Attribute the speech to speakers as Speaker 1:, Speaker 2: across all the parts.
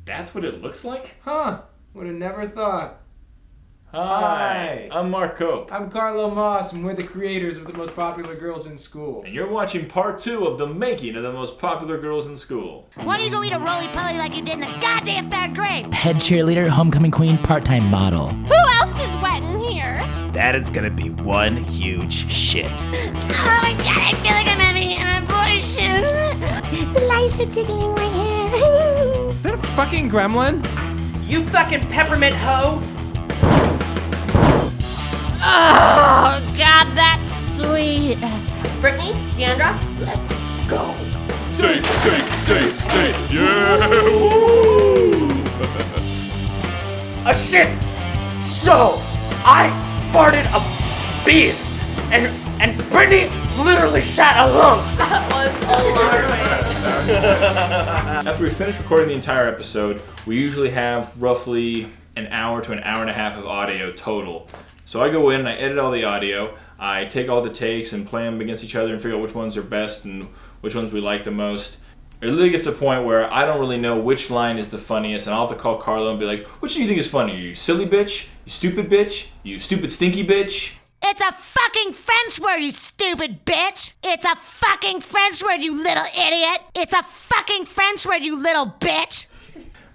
Speaker 1: That's what it looks like?
Speaker 2: Huh. Would have never thought.
Speaker 1: Hi. I'm Mark Cope.
Speaker 2: I'm Carlo Moss, and we're the creators of The Most Popular Girls in School.
Speaker 1: And you're watching part 2 of the making of The Most Popular Girls in School.
Speaker 3: Why don't you go eat a roly-poly like you did in the goddamn 3rd grade?
Speaker 4: Head cheerleader, homecoming queen, part-time model.
Speaker 3: Who else is wet in here?
Speaker 5: That is gonna be one huge shit.
Speaker 3: Oh my god, I feel like I'm having an abortion. The lights are tickling my hair.
Speaker 2: Is that a fucking gremlin?
Speaker 6: You fucking peppermint hoe!
Speaker 3: Oh god, that's sweet.
Speaker 6: Brittany, Deandra,
Speaker 3: Let's go.
Speaker 1: Steak, yeah! Woo!
Speaker 6: shit! So, I farted a beast, and Brittany literally shot a lump. That was alarming.
Speaker 1: After we finish recording the entire episode, we usually have roughly an hour to an hour and a half of audio total. So I go in and I edit all the audio, I take all the takes and play them against each other and figure out which ones are best and which ones we like the most. It really gets to the point where I don't really know which line is the funniest, and I'll have to call Carlo and be like, which do you think is funnier? You silly bitch? You stupid bitch? You stupid stinky bitch?
Speaker 3: It's a fucking French word, you stupid bitch! It's a fucking French word, you little idiot! It's a fucking French word, you little bitch!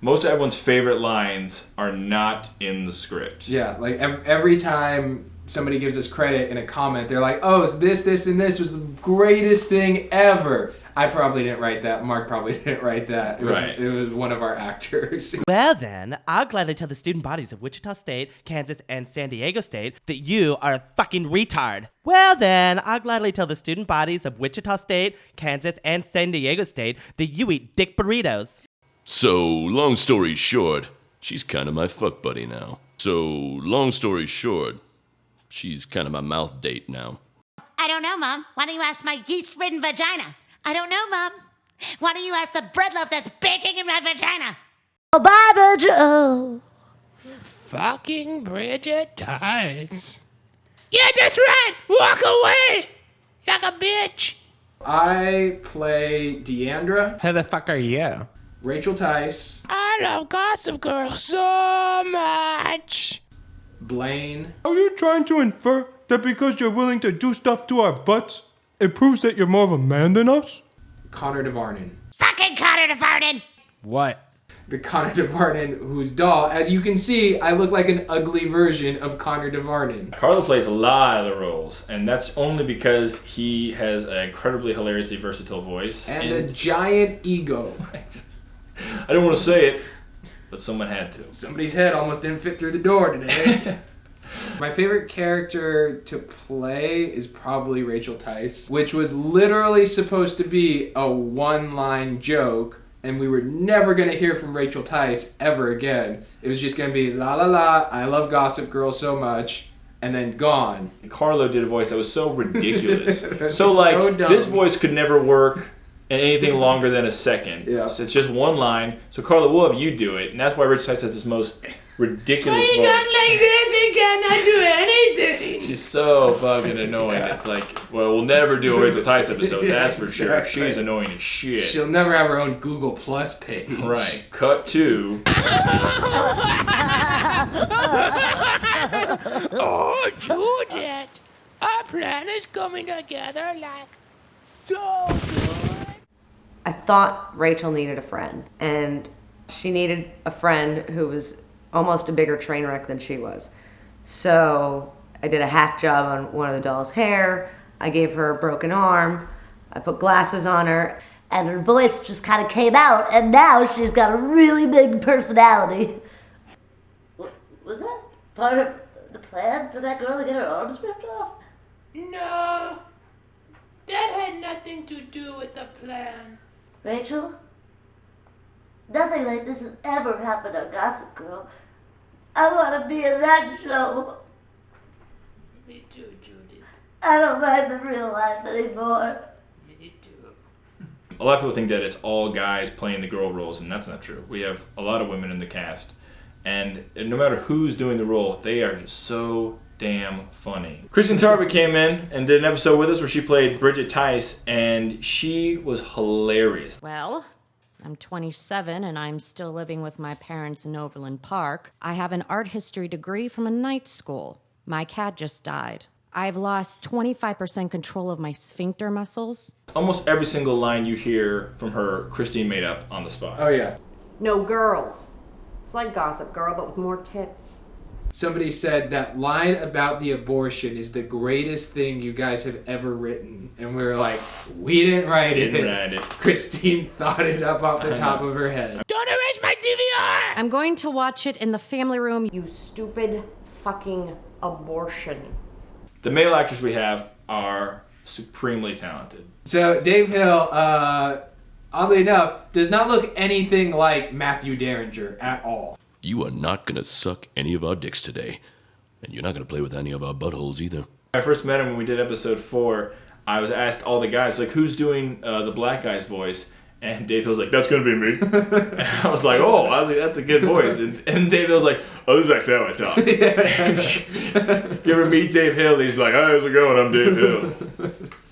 Speaker 1: Most of everyone's favorite lines are not in the script.
Speaker 2: Yeah, like every time somebody gives us credit in a comment, they're like, oh, this, and this was the greatest thing ever. I probably didn't write that. Mark probably didn't write that. It was one of our actors.
Speaker 7: Well then, I'll gladly tell the student bodies of Wichita State, Kansas, and San Diego State that you are a fucking retard. Well then, I'll gladly tell the student bodies of Wichita State, Kansas, and San Diego State that you eat dick burritos.
Speaker 8: So, long story short, she's kind of my fuck buddy now. So, long story short, she's kind of my mouth date now.
Speaker 3: I don't know, Mom. Why don't you ask my yeast-ridden vagina? I don't know, Mom. Why don't you ask the bread loaf that's baking in my vagina? Oh, Baba Joe.
Speaker 9: Fucking Bridget Tice. Yeah, that's right. Walk away like a bitch.
Speaker 2: I play Deandra,
Speaker 9: Who the fuck are you?
Speaker 2: Rachel Tice,
Speaker 9: I love Gossip Girl so much.
Speaker 2: Blaine,
Speaker 10: Are you trying to infer that because you're willing to do stuff to our butts, it proves that you're more of a man than us?
Speaker 2: Connor DeVarnon.
Speaker 3: Fucking Connor DeVarnon.
Speaker 9: What?
Speaker 2: The Connor DeVarnon whose doll, as you can see, I look like an ugly version of Connor DeVarnon.
Speaker 1: Carlo plays a lot of the roles, and that's only because he has an incredibly hilariously versatile voice.
Speaker 2: And a giant ego.
Speaker 1: I don't want to say it, but someone had to.
Speaker 2: Somebody's head almost didn't fit through the door today. My favorite character to play is probably Rachel Tice, which was literally supposed to be a one-line joke, and we were never going to hear from Rachel Tice ever again. It was just going to be, la la la, I love Gossip Girl so much, and then gone.
Speaker 1: Carlo did a voice that was so ridiculous.
Speaker 2: So dumb.
Speaker 1: This voice could never work in anything longer than a second.
Speaker 2: Yeah.
Speaker 1: So it's just one line. So Carlo, we'll have you do it, and that's why Rachel Tice has this most ridiculous voice.
Speaker 9: like this, you cannot do anything.
Speaker 1: She's so fucking annoying. It's like, well, we'll never do a Rachel Tice episode, that's for sure.
Speaker 2: Exactly.
Speaker 1: She's annoying as shit.
Speaker 2: She'll never have her own Google Plus page.
Speaker 1: Right. Cut to.
Speaker 9: Oh, Judith, our plan is coming together like so good.
Speaker 11: I thought Rachel needed a friend, and she needed a friend who was almost a bigger train wreck than she was. So I did a hack job on one of the doll's hair. I gave her a broken arm. I put glasses on her.
Speaker 3: And her voice just kind of came out, and now she's got a really big personality. Was that part of the plan for that girl to get her arms ripped off?
Speaker 9: No, that had nothing to do with the plan.
Speaker 3: Rachel? Nothing like this has ever happened on Gossip Girl. I want to be in that show.
Speaker 9: Me too, Judith.
Speaker 3: I don't mind the real life anymore.
Speaker 9: Me too.
Speaker 1: A lot of people think that it's all guys playing the girl roles, and that's not true. We have a lot of women in the cast, and no matter who's doing the role, they are just so damn funny. Kristen Tarbett came in and did an episode with us where she played Bridget Tice, and she was hilarious.
Speaker 12: Well, I'm 27 and I'm still living with my parents in Overland Park. I have an art history degree from a night school. My cat just died. I've lost 25% control of my sphincter muscles.
Speaker 1: Almost every single line you hear from her, Christine made up on the spot.
Speaker 2: Oh, yeah.
Speaker 11: No girls. It's like Gossip Girl, but with more tits.
Speaker 2: Somebody said that line about the abortion is the greatest thing you guys have ever written. And we were like, we didn't write it.
Speaker 1: Didn't write it.
Speaker 2: Christine thought it up off the top of her head.
Speaker 9: Don't erase my DVR!
Speaker 12: I'm going to watch it in the family room.
Speaker 11: You stupid fucking abortion.
Speaker 1: The male actors we have are supremely talented.
Speaker 2: So Dave Hill, oddly enough, does not look anything like Matthew Derringer at all.
Speaker 8: You are not gonna suck any of our dicks today. And you're not gonna play with any of our buttholes either.
Speaker 1: I first met him when we did episode 4. I was asked all the guys, like, who's doing the black guy's voice? And Dave Hill's like, that's gonna be me. And I was like, oh, that's a good voice. And Dave Hill's like, oh, this is actually how I talk. If you ever meet Dave Hill, he's like, how's it going? I'm Dave Hill.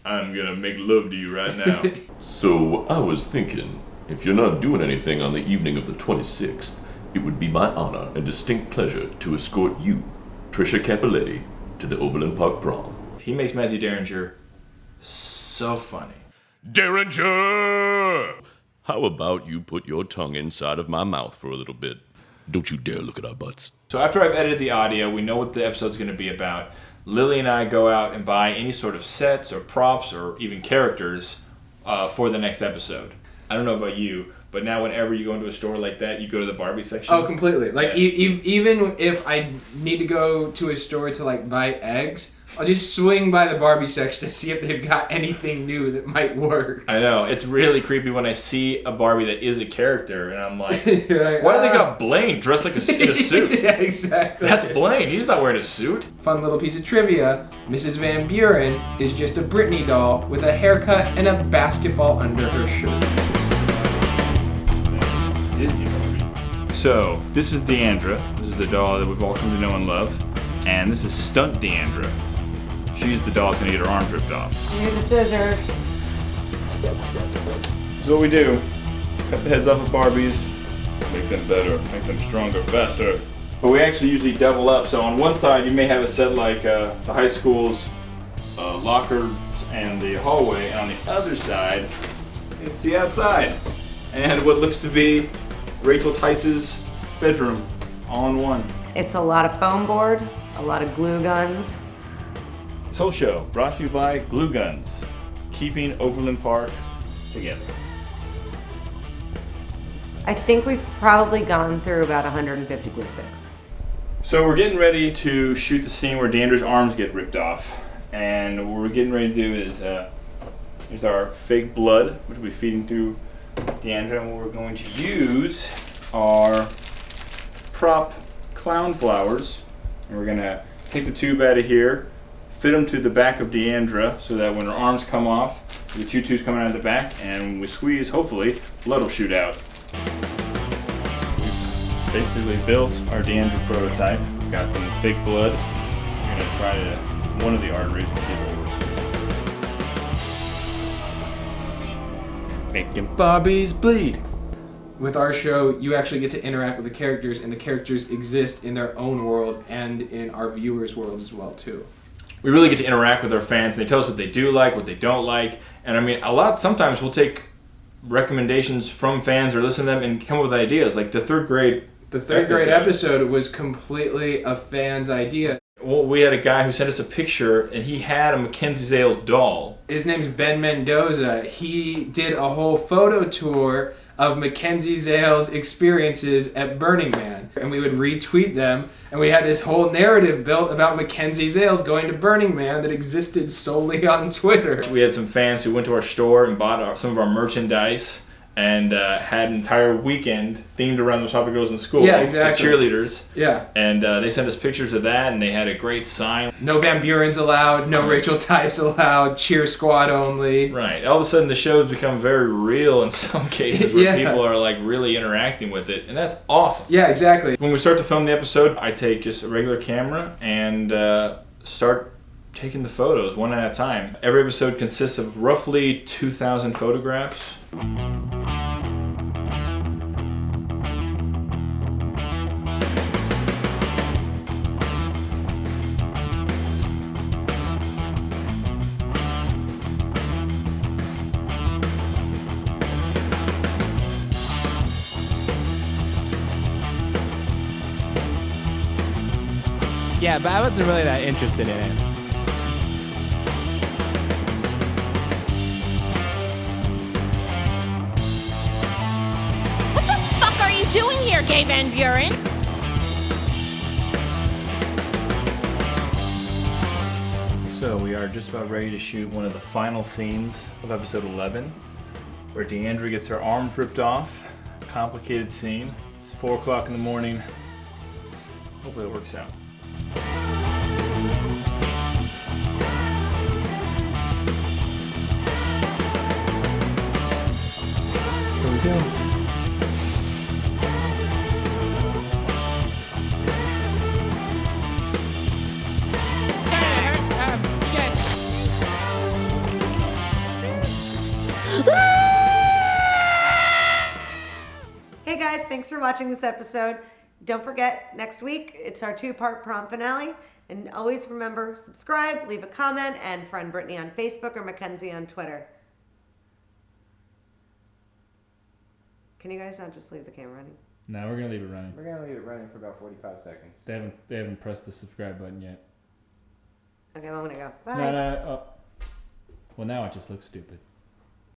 Speaker 1: I'm gonna make love to you right now.
Speaker 8: So, I was thinking, if you're not doing anything on the evening of the 26th, it would be my honor and distinct pleasure to escort you, Trisha Capoletti, to the Overland Park Prom.
Speaker 1: He makes Matthew Derringer so funny.
Speaker 8: Derringer! How about you put your tongue inside of my mouth for a little bit? Don't you dare look at our butts.
Speaker 1: So after I've edited the audio, we know what the episode's going to be about. Lily and I go out and buy any sort of sets or props or even characters for the next episode. I don't know about you, but now whenever you go into a store like that, you go to the Barbie section.
Speaker 2: Oh, completely. Like, even if I need to go to a store to, like, buy eggs, I'll just swing by the Barbie section to see if they've got anything new that might work.
Speaker 1: I know. It's really creepy when I see a Barbie that is a character, and I'm like,
Speaker 2: like,
Speaker 1: why do they got Blaine dressed like in a suit?
Speaker 2: Yeah, exactly.
Speaker 1: That's Blaine. He's not wearing a suit.
Speaker 2: Fun little piece of trivia. Mrs. Van Buren is just a Britney doll with a haircut and a basketball under her shirt.
Speaker 1: Disney movie. So, this is Deandra. This is the doll that we've all come to know and love. And this is Stunt Deandra. She's the doll that's gonna get her arms ripped off.
Speaker 11: Here's the scissors.
Speaker 1: So what we do, cut the heads off of Barbies, make them better, make them stronger, faster. But we actually usually double up. So on one side you may have a set like the high school's lockers and the hallway, and on the other side, it's the outside. And what looks to be Rachel Tice's bedroom, all in one.
Speaker 11: It's a lot of foam board, a lot of glue guns.
Speaker 1: This whole show brought to you by Glue Guns, keeping Overland Park together.
Speaker 11: I think we've probably gone through about 150 glue sticks.
Speaker 1: So we're getting ready to shoot the scene where Deandra's arms get ripped off. And what we're getting ready to do is, here's our fake blood, which we'll be feeding through Deandra. And what we're going to use are prop clown flowers. And we're gonna take the tube out of here, fit them to the back of Deandra so that when her arms come off, the two tubes coming out of the back, and when we squeeze, hopefully, blood will shoot out. We've basically built our Deandra prototype. We've got some fake blood. We're gonna try to one of the arteries and see what works. Making Barbies bleed.
Speaker 2: With our show, you actually get to interact with the characters, and the characters exist in their own world and in our viewers' world as well, too.
Speaker 1: We really get to interact with our fans. They tell us what they do like, what they don't like. And I mean, sometimes we'll take recommendations from fans or listen to them and come up with ideas. Like the third grade
Speaker 2: episode was completely a fan's idea.
Speaker 1: Well, we had a guy who sent us a picture, and he had a Mackenzie Zales doll.
Speaker 2: His name's Ben Mendoza. He did a whole photo tour of Mackenzie Zales' experiences at Burning Man. And we would retweet them, and we had this whole narrative built about Mackenzie Zales going to Burning Man that existed solely on Twitter.
Speaker 1: We had some fans who went to our store and bought some of our merchandise and had an entire weekend themed around the Popular Girls in school.
Speaker 2: Yeah, exactly.
Speaker 1: With cheerleaders.
Speaker 2: Yeah.
Speaker 1: And they sent us pictures of that, and they had a great sign.
Speaker 2: No Van Buren's allowed, no Rachel Tice allowed, cheer squad only.
Speaker 1: Right. All of a sudden, the show's become very real in some cases where people are like really interacting with it, and that's awesome.
Speaker 2: Yeah, exactly.
Speaker 1: When we start to film the episode, I take just a regular camera and start taking the photos one at a time. Every episode consists of roughly 2,000 photographs.
Speaker 13: Yeah, but I wasn't really that interested in it.
Speaker 14: What the fuck are you doing here, Gay Van Buren?
Speaker 1: So we are just about ready to shoot one of the final scenes of episode 11, where Deandra gets her arms ripped off. Complicated scene. It's 4 o'clock in the morning. Hopefully it works out. Here we go.
Speaker 11: Hey guys, thanks for watching this episode. Don't forget, next week it's our 2-part prom finale. And always remember, subscribe, leave a comment, and friend Brittany on Facebook or Mackenzie on Twitter. Can you guys not just leave the camera running?
Speaker 13: No, we're gonna leave it running.
Speaker 2: We're gonna leave it running for about 45 seconds.
Speaker 13: They haven't pressed the subscribe button yet.
Speaker 11: Okay, well, I'm gonna go. Bye.
Speaker 13: No. Oh. Well, now it just looks stupid.